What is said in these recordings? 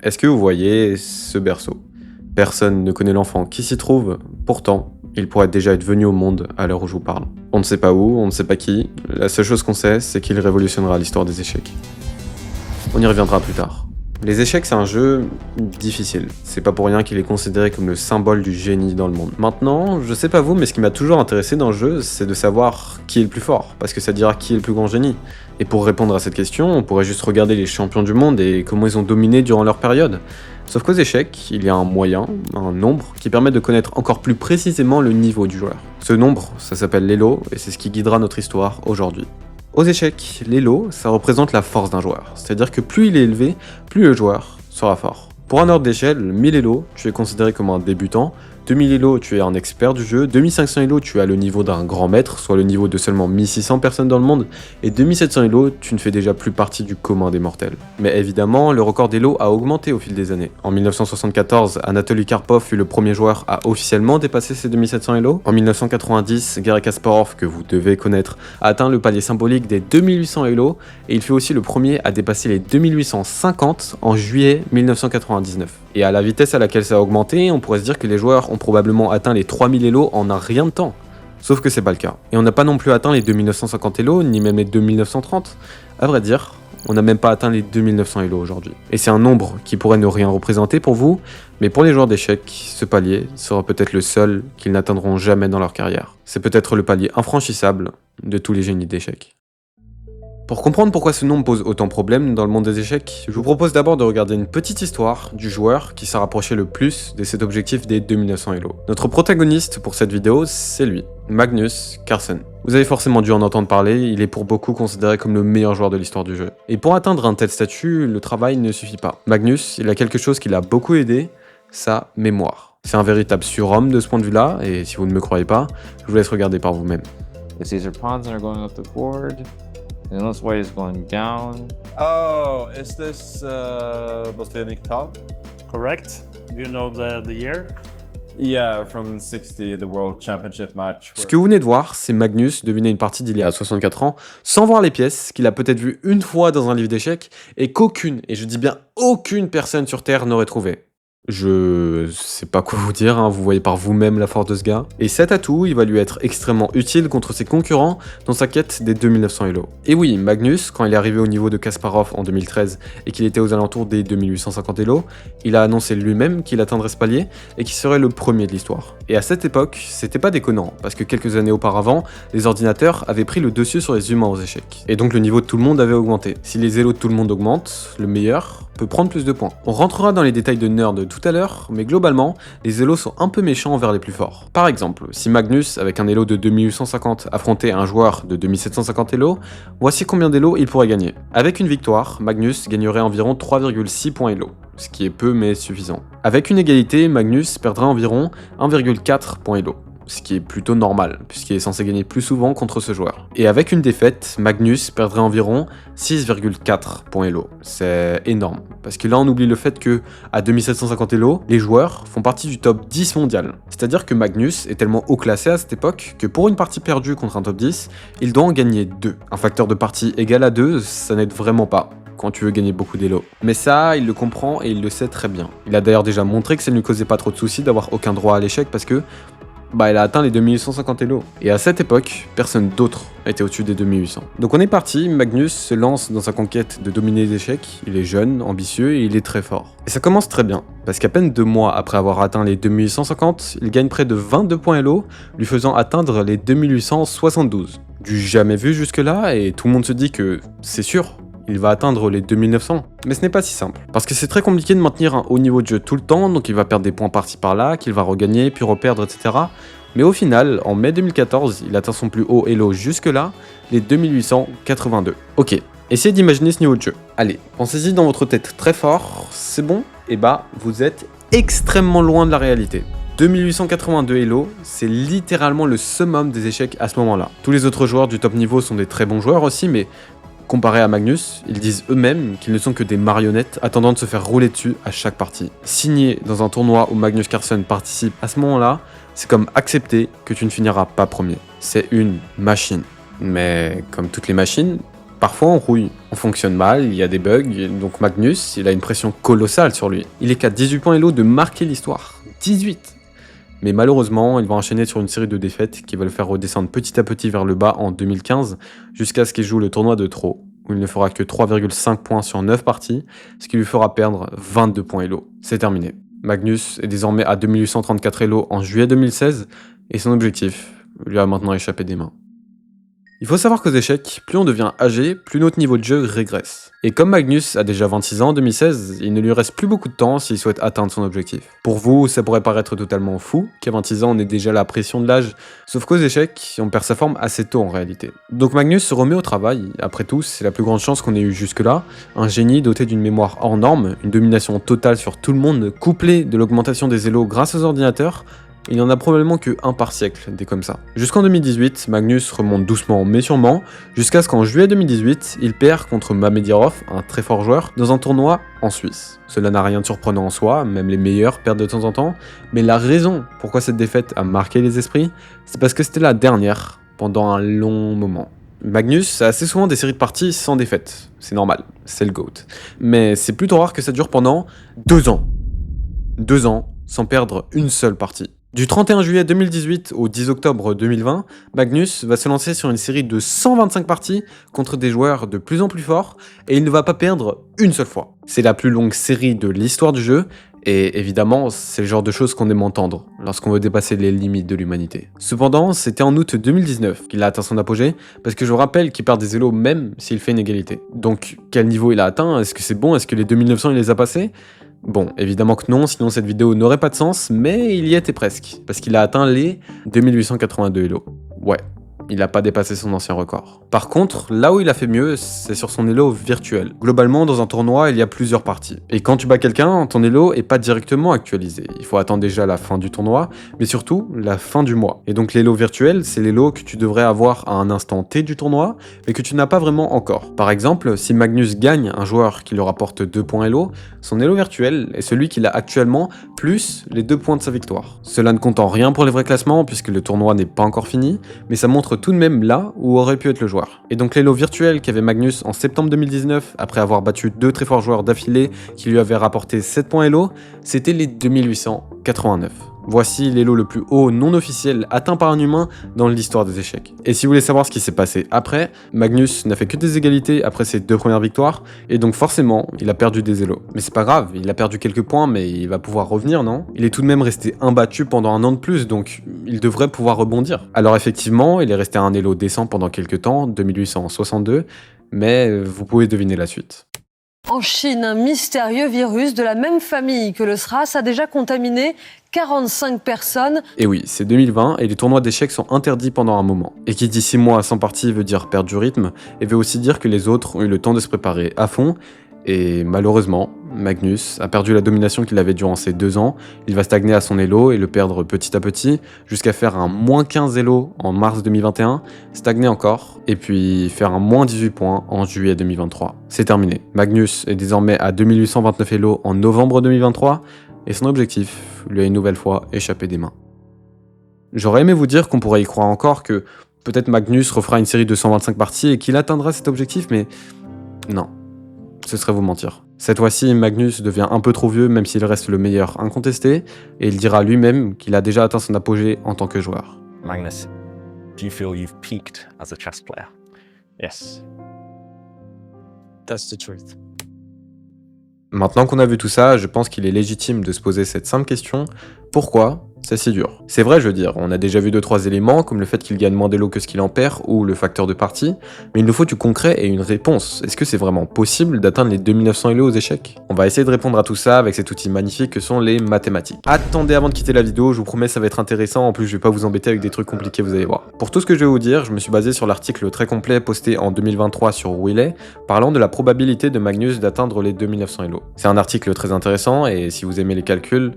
Est-ce que vous voyez ce berceau? Personne ne connaît l'enfant qui s'y trouve, pourtant, il pourrait déjà être venu au monde à l'heure où je vous parle. On ne sait pas où, on ne sait pas qui, la seule chose qu'on sait, c'est qu'il révolutionnera l'histoire des échecs. On y reviendra plus tard. Les échecs, c'est un jeu difficile. C'est pas pour rien qu'il est considéré comme le symbole du génie dans le monde. Maintenant, je sais pas vous, mais ce qui m'a toujours intéressé dans le jeu, c'est de savoir qui est le plus fort, parce que ça dira qui est le plus grand génie. Et pour répondre à cette question, on pourrait juste regarder les champions du monde et comment ils ont dominé durant leur période. Sauf qu'aux échecs, il y a un moyen, un nombre, qui permet de connaître encore plus précisément le niveau du joueur. Ce nombre, ça s'appelle l'Elo, et c'est ce qui guidera notre histoire aujourd'hui. Aux échecs, l'Elo, ça représente la force d'un joueur, c'est-à-dire que plus il est élevé, plus le joueur sera fort. Pour un ordre d'échelle, 1000 Elo, tu es considéré comme un débutant, 2000 Elo, tu es un expert du jeu, 2500 Elo, tu as le niveau d'un grand maître, soit le niveau de seulement 1600 personnes dans le monde, et 2700 Elo, tu ne fais déjà plus partie du commun des mortels. Mais évidemment, le record d'Elo a augmenté au fil des années. En 1974, Anatoly Karpov fut le premier joueur à officiellement dépasser ses 2700 Elo. En 1990, Garry Kasparov, que vous devez connaître, a atteint le palier symbolique des 2800 Elo, et il fut aussi le premier à dépasser les 2850 en juillet 1999. Et à la vitesse à laquelle ça a augmenté, on pourrait se dire que les joueurs ont probablement atteint les 3000 Elo en un rien de temps. Sauf que c'est pas le cas. Et on n'a pas non plus atteint les 2950 Elo, ni même les 2930. À vrai dire, on n'a même pas atteint les 2900 Elo aujourd'hui. Et c'est un nombre qui pourrait ne rien représenter pour vous, mais pour les joueurs d'échecs, ce palier sera peut-être le seul qu'ils n'atteindront jamais dans leur carrière. C'est peut-être le palier infranchissable de tous les génies d'échecs. Pour comprendre pourquoi ce nombre pose autant de problèmes dans le monde des échecs, je vous propose d'abord de regarder une petite histoire du joueur qui s'est rapproché le plus de cet objectif des 2900 Elo. Notre protagoniste pour cette vidéo, c'est lui, Magnus Carlsen. Vous avez forcément dû en entendre parler, il est pour beaucoup considéré comme le meilleur joueur de l'histoire du jeu. Et pour atteindre un tel statut, le travail ne suffit pas. Magnus, il a quelque chose qui l'a beaucoup aidé, sa mémoire. C'est un véritable surhomme de ce point de vue-là, et si vous ne me croyez pas, je vous laisse regarder par vous-même. These are pawns that are going up the board. And this way is going down. Oh, is this Botanic Top? Correct. You know the year? Yeah, from 60, the World Championship match. Ce que vous venez de voir, c'est Magnus deviner une partie d'il y a 64 ans, sans voir les pièces, qu'il a peut-être vu une fois dans un livre d'échecs, et qu'aucune, et je dis bien aucune personne sur Terre n'aurait trouvé. Je sais pas quoi vous dire, hein, vous voyez par vous-même la force de ce gars. Et cet atout, il va lui être extrêmement utile contre ses concurrents dans sa quête des 2900 Elo. Et oui, Magnus, quand il est arrivé au niveau de Kasparov en 2013 et qu'il était aux alentours des 2850 Elo, il a annoncé lui-même qu'il atteindrait ce palier et qu'il serait le premier de l'histoire. Et à cette époque, c'était pas déconnant, parce que quelques années auparavant, les ordinateurs avaient pris le dessus sur les humains aux échecs. Et donc le niveau de tout le monde avait augmenté. Si les Elo de tout le monde augmentent, le meilleur peut prendre plus de points. On rentrera dans les détails de nerd tout à l'heure, mais globalement, les Elo sont un peu méchants envers les plus forts. Par exemple, si Magnus, avec un Elo de 2850, affrontait un joueur de 2750 Elo, voici combien d'Elo il pourrait gagner. Avec une victoire, Magnus gagnerait environ 3,6 points Elo, ce qui est peu mais suffisant. Avec une égalité, Magnus perdrait environ 1,4 points Elo, ce qui est plutôt normal, puisqu'il est censé gagner plus souvent contre ce joueur. Et avec une défaite, Magnus perdrait environ 6,4 points Elo. C'est énorme, parce que là on oublie le fait que, à 2750 Elo, les joueurs font partie du top 10 mondial. C'est-à-dire que Magnus est tellement haut classé à cette époque que pour une partie perdue contre un top 10, il doit en gagner 2. Un facteur de partie égal à 2, ça n'aide vraiment pas quand tu veux gagner beaucoup d'Elo. Mais ça, il le comprend et il le sait très bien. Il a d'ailleurs déjà montré que ça ne lui causait pas trop de soucis d'avoir aucun droit à l'échec parce que il a atteint les 2850 Elo. Et à cette époque, personne d'autre était au-dessus des 2800. Donc on est parti, Magnus se lance dans sa conquête de dominer les échecs, il est jeune, ambitieux et il est très fort. Et ça commence très bien, parce qu'à peine 2 mois après avoir atteint les 2850, il gagne près de 22 points Elo, lui faisant atteindre les 2872. Du jamais vu jusque-là, et tout le monde se dit que c'est sûr, il va atteindre les 2900. Mais ce n'est pas si simple, parce que c'est très compliqué de maintenir un haut niveau de jeu tout le temps, donc il va perdre des points par-ci par-là, qu'il va regagner, puis reperdre, etc. Mais au final, en mai 2014, il atteint son plus haut Elo jusque-là, les 2882. Ok, essayez d'imaginer ce niveau de jeu. Allez, pensez-y dans votre tête très fort, c'est bon? Et vous êtes extrêmement loin de la réalité. 2882 Elo, c'est littéralement le summum des échecs à ce moment-là. Tous les autres joueurs du top niveau sont des très bons joueurs aussi, mais comparé à Magnus, ils disent eux-mêmes qu'ils ne sont que des marionnettes attendant de se faire rouler dessus à chaque partie. Signer dans un tournoi où Magnus Carlsen participe à ce moment-là, c'est comme accepter que tu ne finiras pas premier. C'est une machine. Mais comme toutes les machines, Parfois on rouille, on fonctionne mal, il y a des bugs, donc Magnus, il a une pression colossale sur lui. Il est qu'à 18 points Elo de marquer l'histoire. 18. Mais malheureusement, il va enchaîner sur une série de défaites qui va le faire redescendre petit à petit vers le bas en 2015, jusqu'à ce qu'il joue le tournoi de Thro, où il ne fera que 3,5 points sur 9 parties, ce qui lui fera perdre 22 points Elo. C'est terminé. Magnus est désormais à 2834 Elo en juillet 2016, et son objectif lui a maintenant échappé des mains. Il faut savoir qu'aux échecs, plus on devient âgé, plus notre niveau de jeu régresse. Et comme Magnus a déjà 26 ans en 2016, il ne lui reste plus beaucoup de temps s'il souhaite atteindre son objectif. Pour vous, ça pourrait paraître totalement fou, qu'à 26 ans on ait déjà la pression de l'âge, sauf qu'aux échecs, on perd sa forme assez tôt en réalité. Donc Magnus se remet au travail, après tout, c'est la plus grande chance qu'on ait eue jusque-là, un génie doté d'une mémoire hors norme, une domination totale sur tout le monde, couplée de l'augmentation des élos grâce aux ordinateurs. Il n'y en a probablement que un par siècle, des comme ça. Jusqu'en 2018, Magnus remonte doucement mais sûrement, jusqu'à ce qu'en juillet 2018, il perd contre Mamedyarov, un très fort joueur, dans un tournoi en Suisse. Cela n'a rien de surprenant en soi, même les meilleurs perdent de temps en temps, mais la raison pourquoi cette défaite a marqué les esprits, c'est parce que c'était la dernière pendant un long moment. Magnus a assez souvent des séries de parties sans défaite, c'est normal, c'est le GOAT. Mais c'est plutôt rare que ça dure pendant 2 ans. 2 ans sans perdre une seule partie. Du 31 juillet 2018 au 10 octobre 2020, Magnus va se lancer sur une série de 125 parties contre des joueurs de plus en plus forts et il ne va pas perdre une seule fois. C'est la plus longue série de l'histoire du jeu et évidemment, c'est le genre de choses qu'on aime entendre lorsqu'on veut dépasser les limites de l'humanité. Cependant, c'était en août 2019 qu'il a atteint son apogée parce que je vous rappelle qu'il perd des élos même s'il fait une égalité. Donc, quel niveau il a atteint? Est-ce que c'est bon? Est-ce que les 2900 il les a passés? Bon, évidemment que non, sinon cette vidéo n'aurait pas de sens, mais il y était presque, parce qu'il a atteint les 2882 Elo. Ouais, il n'a pas dépassé son ancien record. Par contre, là où il a fait mieux, c'est sur son Elo virtuel. Globalement, dans un tournoi, il y a plusieurs parties. Et quand tu bats quelqu'un, ton Elo est pas directement actualisé. Il faut attendre déjà la fin du tournoi, mais surtout la fin du mois. Et donc l'Elo virtuel, c'est l'Elo que tu devrais avoir à un instant T du tournoi, mais que tu n'as pas vraiment encore. Par exemple, si Magnus gagne un joueur qui lui rapporte 2 points Elo, son Elo virtuel est celui qu'il a actuellement, plus les 2 points de sa victoire. Cela ne compte en rien pour les vrais classements, puisque le tournoi n'est pas encore fini, mais ça montre tout de même là où aurait pu être le joueur. Et donc l'Elo virtuel qu'avait Magnus en septembre 2019, après avoir battu 2 très forts joueurs d'affilée qui lui avaient rapporté 7 points Elo, c'était les 2889. Voici l'Elo le plus haut non officiel atteint par un humain dans l'histoire des échecs. Et si vous voulez savoir ce qui s'est passé après, Magnus n'a fait que des égalités après ses 2 premières victoires, et donc forcément, il a perdu des Elos. Mais c'est pas grave, il a perdu quelques points, mais il va pouvoir revenir, non? Il est tout de même resté imbattu pendant un an de plus, donc il devrait pouvoir rebondir. Alors effectivement, il est resté à un Elo décent pendant quelques temps, 2862, mais vous pouvez deviner la suite. En Chine, un mystérieux virus de la même famille que le SRAS a déjà contaminé 45 personnes. Et oui, c'est 2020 et les tournois d'échecs sont interdits pendant un moment. Et qui dit 6 mois sans partie veut dire perdre du rythme, et veut aussi dire que les autres ont eu le temps de se préparer à fond, et malheureusement, Magnus a perdu la domination qu'il avait durant ces 2 ans, il va stagner à son Elo et le perdre petit à petit, jusqu'à faire un moins 15 Elo en mars 2021, stagner encore, et puis faire un moins 18 points en juillet 2023. C'est terminé. Magnus est désormais à 2829 Elo en novembre 2023, et son objectif lui a une nouvelle fois échappé des mains. J'aurais aimé vous dire qu'on pourrait y croire encore, que peut-être Magnus refera une série de 125 parties et qu'il atteindra cet objectif, mais non. Ce serait vous mentir. Cette fois-ci, Magnus devient un peu trop vieux, même s'il reste le meilleur incontesté, et il dira lui-même qu'il a déjà atteint son apogée en tant que joueur. Magnus, do you feel you've peaked as a chess player? Yes. That's the truth. Maintenant qu'on a vu tout ça, je pense qu'il est légitime de se poser cette simple question, pourquoi c'est si dur? C'est vrai, je veux dire, on a déjà vu 2-3 éléments, comme le fait qu'il gagne moins d'élo que ce qu'il en perd, ou le facteur de partie, mais il nous faut du concret et une réponse. Est-ce que c'est vraiment possible d'atteindre les 2900 élos aux échecs? On va essayer de répondre à tout ça avec cet outil magnifique que sont les mathématiques. Attendez avant de quitter la vidéo, je vous promets ça va être intéressant, en plus je vais pas vous embêter avec des trucs compliqués, vous allez voir. Pour tout ce que je vais vous dire, je me suis basé sur l'article très complet posté en 2023 sur Wiley, parlant de la probabilité de Magnus d'atteindre les 2900 élos. C'est un article très intéressant, et si vous aimez les calculs,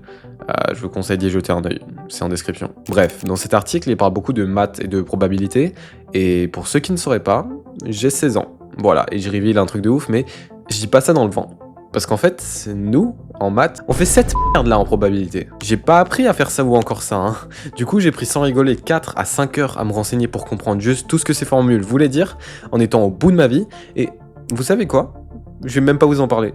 je vous conseille d'y jeter un œil, c'est en description. Bref, dans cet article, il parle beaucoup de maths et de probabilités, et pour ceux qui ne sauraient pas, j'ai 16 ans. Voilà, et je révèle un truc de ouf, mais je dis pas ça dans le vent. Parce qu'en fait, nous, en maths, on fait cette merde là en probabilité. J'ai pas appris à faire ça ou encore ça, hein. Du coup, j'ai pris sans rigoler 4 à 5 heures à me renseigner pour comprendre juste tout ce que ces formules voulaient dire, en étant au bout de ma vie, et vous savez quoi? Je vais même pas vous en parler.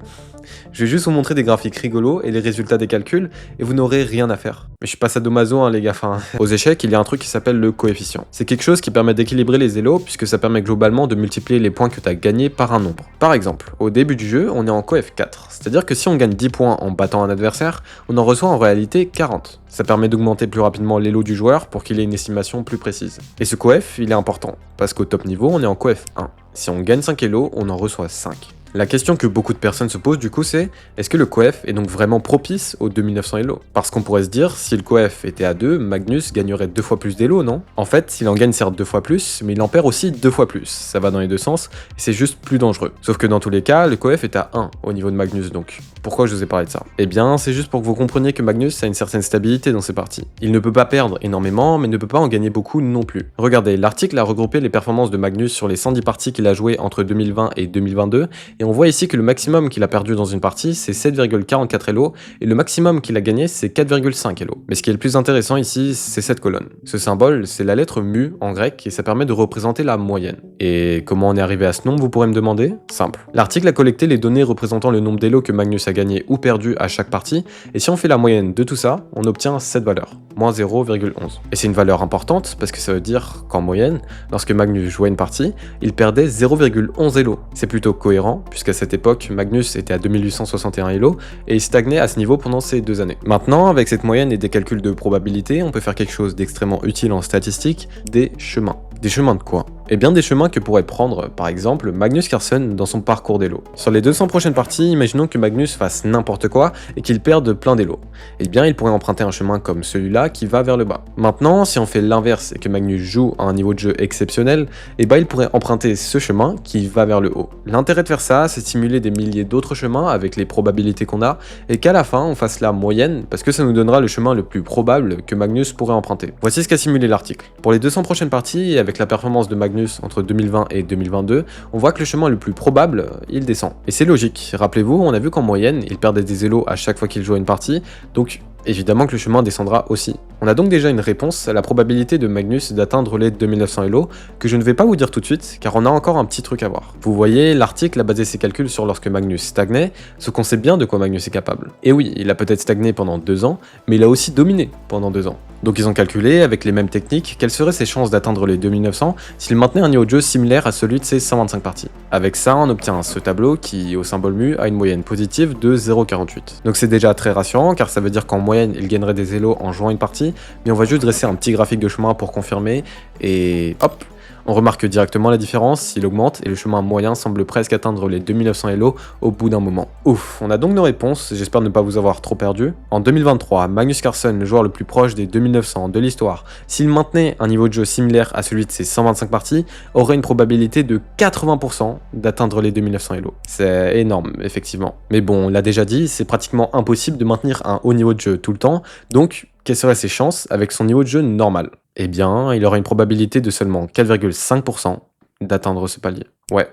Je vais juste vous montrer des graphiques rigolos et les résultats des calculs, et vous n'aurez rien à faire. Mais je suis pas sadomaso, hein, les gars. Enfin, aux échecs, il y a un truc qui s'appelle le coefficient. C'est quelque chose qui permet d'équilibrer les élos, puisque ça permet globalement de multiplier les points que tu as gagnés par un nombre. Par exemple, au début du jeu, on est en coef 4. C'est-à-dire que si on gagne 10 points en battant un adversaire, on en reçoit en réalité 40. Ça permet d'augmenter plus rapidement l'élo du joueur pour qu'il ait une estimation plus précise. Et ce coef, il est important, parce qu'au top niveau, on est en coef 1. Si on gagne 5 élos, on en reçoit 5. La question que beaucoup de personnes se posent du coup c'est, est-ce que le coef est donc vraiment propice aux 2900 Elo? Parce qu'on pourrait se dire, si le coef était à 2, Magnus gagnerait 2 fois plus d'Elo, non? En fait, il en gagne certes 2 fois plus, mais il en perd aussi 2 fois plus. Ça va dans les deux sens, et c'est juste plus dangereux. Sauf que dans tous les cas, le coef est à 1 au niveau de Magnus donc. Pourquoi je vous ai parlé de ça? Eh bien, c'est juste pour que vous compreniez que Magnus a une certaine stabilité dans ses parties. Il ne peut pas perdre énormément, mais ne peut pas en gagner beaucoup non plus. Regardez, l'article a regroupé les performances de Magnus sur les 110 parties qu'il a jouées entre 2020 et 2022, et on voit ici que le maximum qu'il a perdu dans une partie, c'est 7,44 Elo, et le maximum qu'il a gagné, c'est 4,5 Elo. Mais ce qui est le plus intéressant ici, c'est cette colonne. Ce symbole, c'est la lettre mu en grec, et ça permet de représenter la moyenne. Et comment on est arrivé à ce nombre, vous pourrez me demander? Simple. L'article a collecté les données représentant le nombre d'Elo que Magnus a gagné ou perdu à chaque partie, et si on fait la moyenne de tout ça, on obtient cette valeur, moins 0,11. Et c'est une valeur importante, parce que ça veut dire qu'en moyenne, lorsque Magnus jouait une partie, il perdait 0,11 Elo. C'est plutôt cohérent, puisqu'à cette époque, Magnus était à 2861 Elo, et il stagnait à ce niveau pendant ces 2 années. Maintenant, avec cette moyenne et des calculs de probabilité, on peut faire quelque chose d'extrêmement utile en statistique, des chemins. Des chemins de quoi? Eh bien des chemins que pourrait prendre, par exemple, Magnus Carlsen dans son parcours d'Elo. Sur les 200 prochaines parties, imaginons que Magnus fasse n'importe quoi et qu'il perde plein d'Elo. Eh bien il pourrait emprunter un chemin comme celui-là qui va vers le bas. Maintenant, si on fait l'inverse et que Magnus joue à un niveau de jeu exceptionnel, eh bien il pourrait emprunter ce chemin qui va vers le haut. L'intérêt de faire ça, c'est simuler des milliers d'autres chemins avec les probabilités qu'on a, et qu'à la fin on fasse la moyenne, parce que ça nous donnera le chemin le plus probable que Magnus pourrait emprunter. Voici ce qu'a simulé l'article. Pour les 200 prochaines parties, et avec la performance de Magnus entre 2020 et 2022, on voit que le chemin le plus probable, il descend. Et c'est logique, rappelez-vous, on a vu qu'en moyenne, il perdait des élos à chaque fois qu'il jouait une partie, donc évidemment que le chemin descendra aussi. On a donc déjà une réponse à la probabilité de Magnus d'atteindre les 2900 Elo, que je ne vais pas vous dire tout de suite, car on a encore un petit truc à voir. Vous voyez, l'article a basé ses calculs sur lorsque Magnus stagnait, ce qu'on sait bien de quoi Magnus est capable. Et oui, il a peut-être stagné pendant 2 ans, mais il a aussi dominé pendant 2 ans. Donc ils ont calculé, avec les mêmes techniques, quelles seraient ses chances d'atteindre les 2900 s'il maintenait un niveau de jeu similaire à celui de ses 125 parties. Avec ça, on obtient ce tableau qui, au symbole mu, a une moyenne positive de 0,48. Donc c'est déjà très rassurant, car ça veut dire qu'en moyenne, il gagnerait des élos en jouant une partie, mais on va juste dresser un petit graphique de chemin pour confirmer, et hop, on remarque directement la différence, il augmente et le chemin moyen semble presque atteindre les 2900 Elo au bout d'un moment. Ouf, on a donc nos réponses, j'espère ne pas vous avoir trop perdu. En 2023, Magnus Carlsen, le joueur le plus proche des 2900 de l'histoire, s'il maintenait un niveau de jeu similaire à celui de ses 125 parties, aurait une probabilité de 80% d'atteindre les 2900 Elo. C'est énorme, effectivement. Mais bon, on l'a déjà dit, c'est pratiquement impossible de maintenir un haut niveau de jeu tout le temps, donc quelles seraient ses chances avec son niveau de jeu normal? Eh bien, il aurait une probabilité de seulement 4,5% d'atteindre ce palier. Ouais,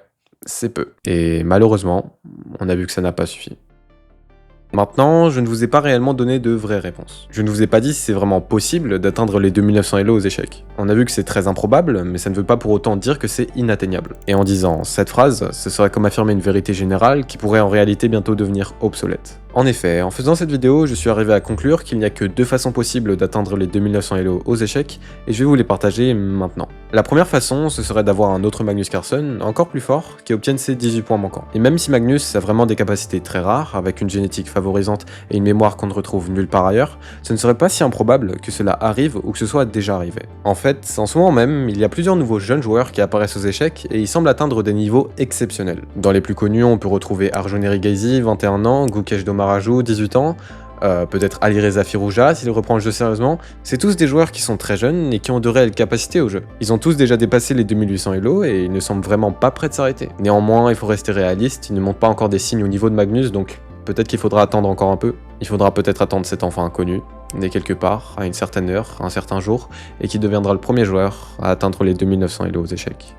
c'est peu. Et malheureusement, on a vu que ça n'a pas suffi. Maintenant, je ne vous ai pas réellement donné de vraies réponses. Je ne vous ai pas dit si c'est vraiment possible d'atteindre les 2900 Elo aux échecs. On a vu que c'est très improbable, mais ça ne veut pas pour autant dire que c'est inatteignable. Et en disant cette phrase, ce serait comme affirmer une vérité générale qui pourrait en réalité bientôt devenir obsolète. En effet, en faisant cette vidéo, je suis arrivé à conclure qu'il n'y a que 2 façons possibles d'atteindre les 2900 Elo aux échecs, et je vais vous les partager maintenant. La première façon, ce serait d'avoir un autre Magnus Carlsen, encore plus fort, qui obtienne ses 18 points manquants. Et même si Magnus a vraiment des capacités très rares, avec une génétique favorisante et une mémoire qu'on ne retrouve nulle part ailleurs, ce ne serait pas si improbable que cela arrive ou que ce soit déjà arrivé. En fait, en ce moment même, il y a plusieurs nouveaux jeunes joueurs qui apparaissent aux échecs, et ils semblent atteindre des niveaux exceptionnels. Dans les plus connus, on peut retrouver Arjun Erigaisi, 21 ans, Gukesh Domaraju, 18 ans, peut-être Alireza Firouzja s'il reprend le jeu sérieusement. C'est tous des joueurs qui sont très jeunes et qui ont de réelles capacités au jeu. Ils ont tous déjà dépassé les 2800 Elo et ils ne semblent vraiment pas prêts de s'arrêter. Néanmoins, il faut rester réaliste, ils ne montrent pas encore des signes au niveau de Magnus, donc peut-être qu'il faudra attendre encore un peu. Il faudra peut-être attendre cet enfant inconnu, né quelque part, à une certaine heure, un certain jour, et qui deviendra le premier joueur à atteindre les 2900 Elo aux échecs.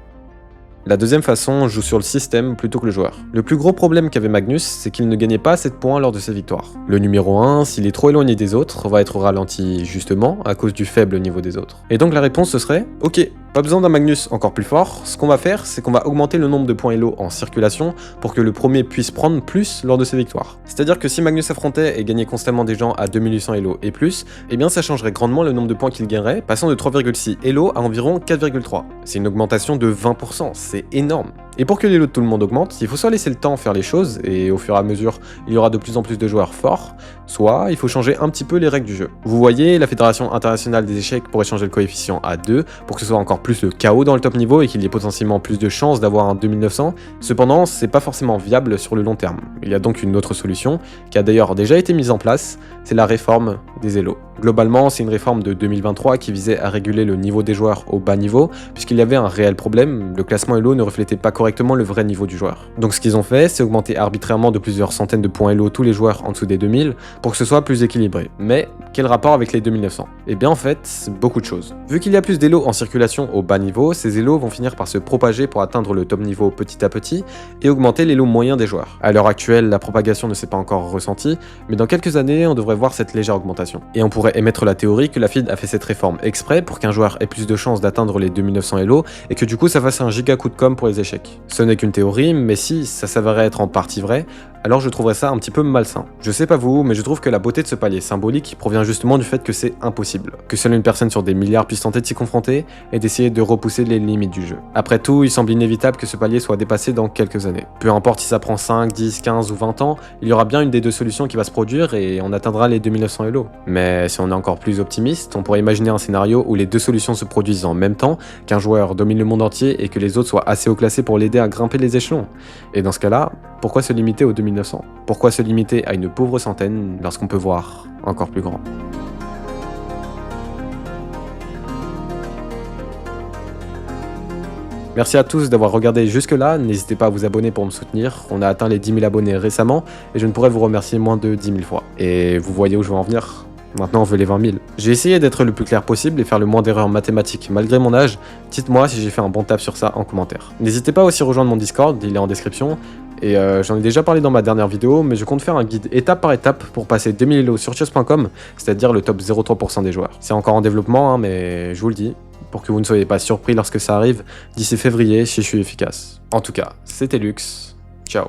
La deuxième façon joue sur le système plutôt que le joueur. Le plus gros problème qu'avait Magnus, c'est qu'il ne gagnait pas assez de points lors de ses victoires. Le numéro 1, s'il est trop éloigné des autres, va être ralenti justement à cause du faible niveau des autres. Et donc la réponse ce serait, ok, pas besoin d'un Magnus encore plus fort, ce qu'on va faire, c'est qu'on va augmenter le nombre de points Elo en circulation pour que le premier puisse prendre plus lors de ses victoires. C'est-à-dire que si Magnus affrontait et gagnait constamment des gens à 2800 Elo et plus, eh bien ça changerait grandement le nombre de points qu'il gagnerait, passant de 3,6 Elo à environ 4,3. C'est une augmentation de 20%, c'est énorme. Et pour que l'Elo de tout le monde augmente, il faut soit laisser le temps faire les choses, et au fur et à mesure, il y aura de plus en plus de joueurs forts, soit il faut changer un petit peu les règles du jeu. Vous voyez, la Fédération Internationale des Échecs pourrait changer le coefficient à 2 pour que ce soit encore plus le chaos dans le top niveau et qu'il y ait potentiellement plus de chances d'avoir un 2900. Cependant, c'est pas forcément viable sur le long terme. Il y a donc une autre solution, qui a d'ailleurs déjà été mise en place, c'est la réforme des Elo. Globalement, c'est une réforme de 2023 qui visait à réguler le niveau des joueurs au bas niveau, puisqu'il y avait un réel problème, le classement Elo ne reflétait pas correctement le vrai niveau du joueur. Donc ce qu'ils ont fait, c'est augmenter arbitrairement de plusieurs centaines de points Elo tous les joueurs en dessous des 2000, pour que ce soit plus équilibré. Mais, quel rapport avec les 2900 ? Eh bien en fait, beaucoup de choses. Vu qu'il y a plus d'Elo en circulation au bas niveau, ces Elo vont finir par se propager pour atteindre le top niveau petit à petit, et augmenter l'Elo moyen des joueurs. À l'heure actuelle, la propagation ne s'est pas encore ressentie, mais dans quelques années, on devrait voir cette légère augmentation. Et on pourrait émettre la théorie que la FIDE a fait cette réforme exprès pour qu'un joueur ait plus de chances d'atteindre les 2900 Elo et que du coup ça fasse un giga coup de com pour les échecs. Ce n'est qu'une théorie, mais si ça s'avérait être en partie vrai, alors je trouverais ça un petit peu malsain. Je sais pas vous, mais je trouve que la beauté de ce palier symbolique provient justement du fait que c'est impossible. Que seule une personne sur des milliards puisse tenter de s'y confronter et d'essayer de repousser les limites du jeu. Après tout, il semble inévitable que ce palier soit dépassé dans quelques années. Peu importe si ça prend 5, 10, 15 ou 20 ans, il y aura bien une des deux solutions qui va se produire et on atteindra les 2900 Elo. Mais si on est encore plus optimiste, on pourrait imaginer un scénario où les deux solutions se produisent en même temps, qu'un joueur domine le monde entier et que les autres soient assez haut classés pour l'aider à grimper les échelons. Et dans ce cas-là, pourquoi se limiter aux 2900 ? Pourquoi se limiter à une pauvre centaine lorsqu'on peut voir encore plus grand ? Merci à tous d'avoir regardé jusque-là, n'hésitez pas à vous abonner pour me soutenir, on a atteint les 10 000 abonnés récemment et je ne pourrais vous remercier moins de 10 000 fois. Et vous voyez où je veux en venir ? Maintenant on veut les 20 000. J'ai essayé d'être le plus clair possible et faire le moins d'erreurs mathématiques malgré mon âge, dites-moi si j'ai fait un bon taf sur ça en commentaire. N'hésitez pas aussi à rejoindre mon Discord, il est en description, et j'en ai déjà parlé dans ma dernière vidéo, mais je compte faire un guide étape par étape pour passer 2000 Elo sur chess.com, c'est-à-dire le top 0,3% des joueurs. C'est encore en développement, hein, mais je vous le dis, pour que vous ne soyez pas surpris lorsque ça arrive, d'ici février, si je suis efficace. En tout cas, c'était Lux, ciao.